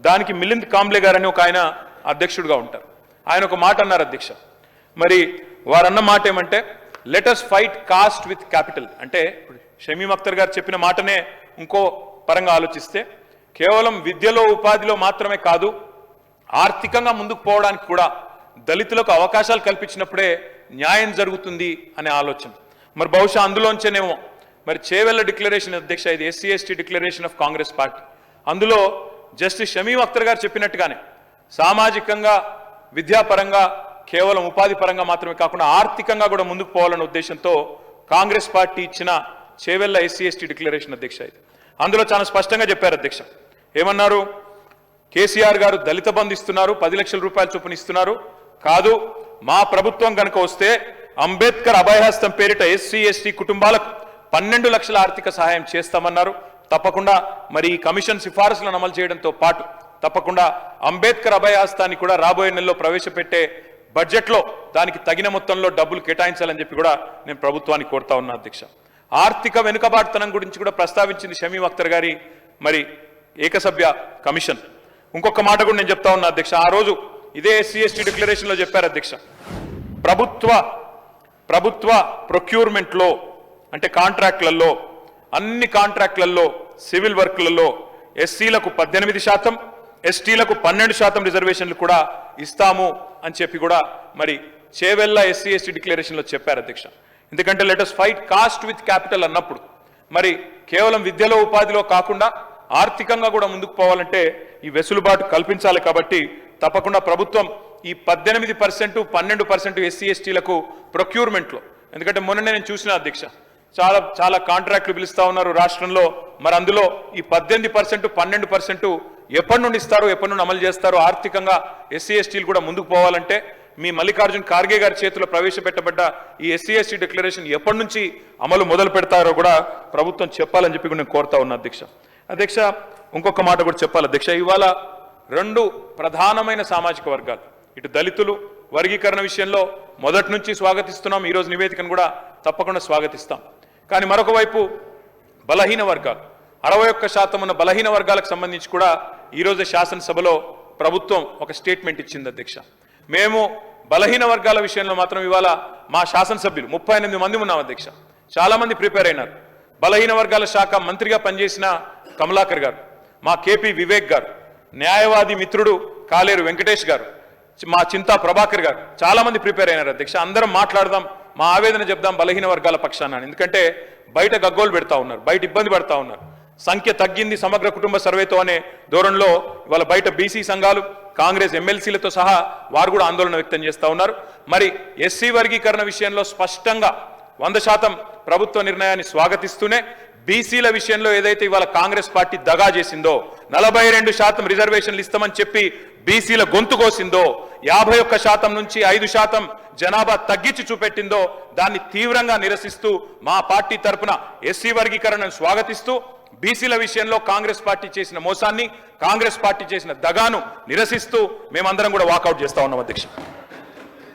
దానికి మిలింద్ కాంబ్లే గారని ఒక ఆయన అధ్యక్షుడిగా ఉంటారు. ఆయన ఒక మాట అన్నారు అధ్యక్ష. మరి వారన్న మాట ఏమంటే let us fight cost with capital. అంటే షమీమ్ అఖ్తర్ గారు చెప్పిన మాటనే ఇంకో పరంగా ఆలోచిస్తే కేవలం విద్యలో ఉపాధిలో మాత్రమే కాదు, ఆర్థికంగా ముందుకు పోవడానికి కూడా దళితులకు అవకాశాలు కల్పించినప్పుడే న్యాయం జరుగుతుంది అనే ఆలోచన. మరి బహుశా అందులోంచేనేమో మరి చేవెళ్ల డిక్లరేషన్ అధ్యక్ష, ఇది SC ST declaration of Congress party. అందులో జస్టిస్ షమీమ్ అఖ్తర్ గారు చెప్పినట్టుగానే సామాజికంగా విద్యాపరంగా కేవలం ఉపాధి పరంగా మాత్రమే కాకుండా ఆర్థికంగా కూడా ముందుకు పోవాలనే ఉద్దేశంతో కాంగ్రెస్ పార్టీ ఇచ్చిన చేవెళ్ల ఎస్సీ ఎస్టీ డిక్లరేషన్ అధ్యక్ష. ఇది అందులో చాలా స్పష్టంగా చెప్పారు అధ్యక్ష. ఏమన్నారు? కేసీఆర్ గారు దళిత బంధు ఇస్తున్నారు, 10 లక్షల రూపాయల చొప్పున ఇస్తున్నారు. కాదు, మా ప్రభుత్వం కనుక వస్తే అంబేద్కర్ అభయహస్తం పేరిట ఎస్సీ ఎస్టీ కుటుంబాలకు 12 లక్షల ఆర్థిక సహాయం చేస్తామన్నారు. తప్పకుండా మరి ఈ కమిషన్ సిఫారసులను అమలు చేయడంతో పాటు తప్పకుండా అంబేద్కర్ అభయహస్తాన్ని కూడా రాబోయే నెలలో ప్రవేశపెట్టే బడ్జెట్లో దానికి తగిన మొత్తంలో డబ్బులు కేటాయించాలని చెప్పి కూడా నేను ప్రభుత్వాన్ని కోరుతా ఉన్నా అధ్యక్ష. ఆర్థిక వెనుకబాటుతనం గురించి కూడా ప్రస్తావించింది షమీమ్ అఖ్తర్ గారి మరి ఏకసభ్య కమిషన్. ఇంకొక మాట కూడా నేను చెప్తా ఉన్నా అధ్యక్ష. ఆ రోజు ఇదే ఎస్సీ ఎస్టీ డిక్లరేషన్లో చెప్పారు అధ్యక్ష, ప్రభుత్వ ప్రొక్యూర్మెంట్లో అంటే కాంట్రాక్ట్లలో, అన్ని కాంట్రాక్ట్లలో, సివిల్ వర్క్లలో ఎస్సీలకు 18%, ఎస్టీలకు 12% రిజర్వేషన్లు కూడా ఇస్తాము అని చెప్పి కూడా మరి చేవెళ్ల ఎస్సీ ఎస్టీ డిక్లరేషన్లో చెప్పారు అధ్యక్ష. ఎందుకంటే let us fight cost with capital అన్నప్పుడు మరి కేవలం విద్యలో ఉపాధిలో కాకుండా ఆర్థికంగా కూడా ముందుకు పోవాలంటే ఈ వెసులుబాటు కల్పించాలి. కాబట్టి తప్పకుండా ప్రభుత్వం ఈ 18%, 12% ఎస్సీ ఎస్టీలకు ప్రొక్యూర్మెంట్లో, ఎందుకంటే మొన్ననే నేను చూసిన అధ్యక్ష, చాలా కాంట్రాక్టులు పిలుస్తా ఉన్నారు రాష్ట్రంలో. మరి అందులో ఈ 18%, 12% ఎప్పటి నుండి ఇస్తారు, ఎప్పటి నుండి అమలు చేస్తారు? ఆర్థికంగా ఎస్సీ ఎస్టీలు కూడా ముందుకు పోవాలంటే మీ మల్లికార్జున్ ఖార్గే గారి చేతిలో ప్రవేశపెట్టబడ్డ ఈ ఎస్సీ ఎస్టీ డిక్లరేషన్ ఎప్పటి నుంచి అమలు మొదలు పెడతారో కూడా ప్రభుత్వం చెప్పాలని చెప్పి నేను కోరుతా ఉన్నా అధ్యక్ష. ఇంకొక మాట కూడా చెప్పాలి అధ్యక్ష. ఇవాళ 2 ప్రధానమైన సామాజిక వర్గాలు, ఇటు దళితులు వర్గీకరణ విషయంలో మొదటి నుంచి స్వాగతిస్తున్నాం, ఈరోజు నివేదికను కూడా తప్పకుండా స్వాగతిస్తాం. కానీ మరొక వైపు బలహీన వర్గాలు, 61% ఉన్న బలహీన వర్గాలకు సంబంధించి కూడా ఈరోజు శాసనసభలో ప్రభుత్వం ఒక స్టేట్మెంట్ ఇచ్చింది అధ్యక్ష. మేము బలహీన వర్గాల విషయంలో మాత్రం ఇవాళ మా శాసనసభ్యులు 38 మంది ఉన్నాం అధ్యక్ష. చాలా మంది ప్రిపేర్ అయినారు. బలహీన వర్గాల శాఖ మంత్రిగా పనిచేసిన కమలాకర్ గారు, మా కేపీ వివేక్ గారు, న్యాయవాది మిత్రుడు కాలేరు వెంకటేష్ గారు, మా చింతా ప్రభాకర్ గారు, చాలా మంది ప్రిపేర్ అయినారు అధ్యక్ష. అందరం మాట్లాడదాం, మా ఆవేదన చెప్దాం బలహీన వర్గాల పక్షాన. ఎందుకంటే బయట గగ్గోలు పెడతా ఉన్నారు, బయట ఇబ్బంది పడతా ఉన్నారు. సంఖ్య తగ్గింది సమగ్ర కుటుంబ సర్వేతో అనే ధోరణిలో ఇవాళ బయట బీసీ సంఘాలు, కాంగ్రెస్ ఎమ్మెల్సీలతో సహా వారు కూడా ఆందోళన వ్యక్తం చేస్తూ ఉన్నారు. మరి ఎస్సీ వర్గీకరణ విషయంలో స్పష్టంగా 100% ప్రభుత్వ నిర్ణయాన్ని స్వాగతిస్తూనే బీసీల విషయంలో ఏదైతే ఇవాళ కాంగ్రెస్ పార్టీ దగా చేసిందో, 42% రిజర్వేషన్లు ఇస్తామని చెప్పి బీసీల గొంతు కోసిందో, 51% నుంచి 5% జనాభా తగ్గించి చూపెట్టిందో, దాన్ని తీవ్రంగా నిరసిస్తూ మా పార్టీ తరఫున ఎస్సీ వర్గీకరణను స్వాగతిస్తూ బీసీల విషయంలో కాంగ్రెస్ పార్టీ చేసిన మోసాన్ని, కాంగ్రెస్ పార్టీ చేసిన దగాను నిరసిస్తూ మేమందరం కూడా వాకౌట్ చేస్తా ఉన్నాం అధ్యక్ష.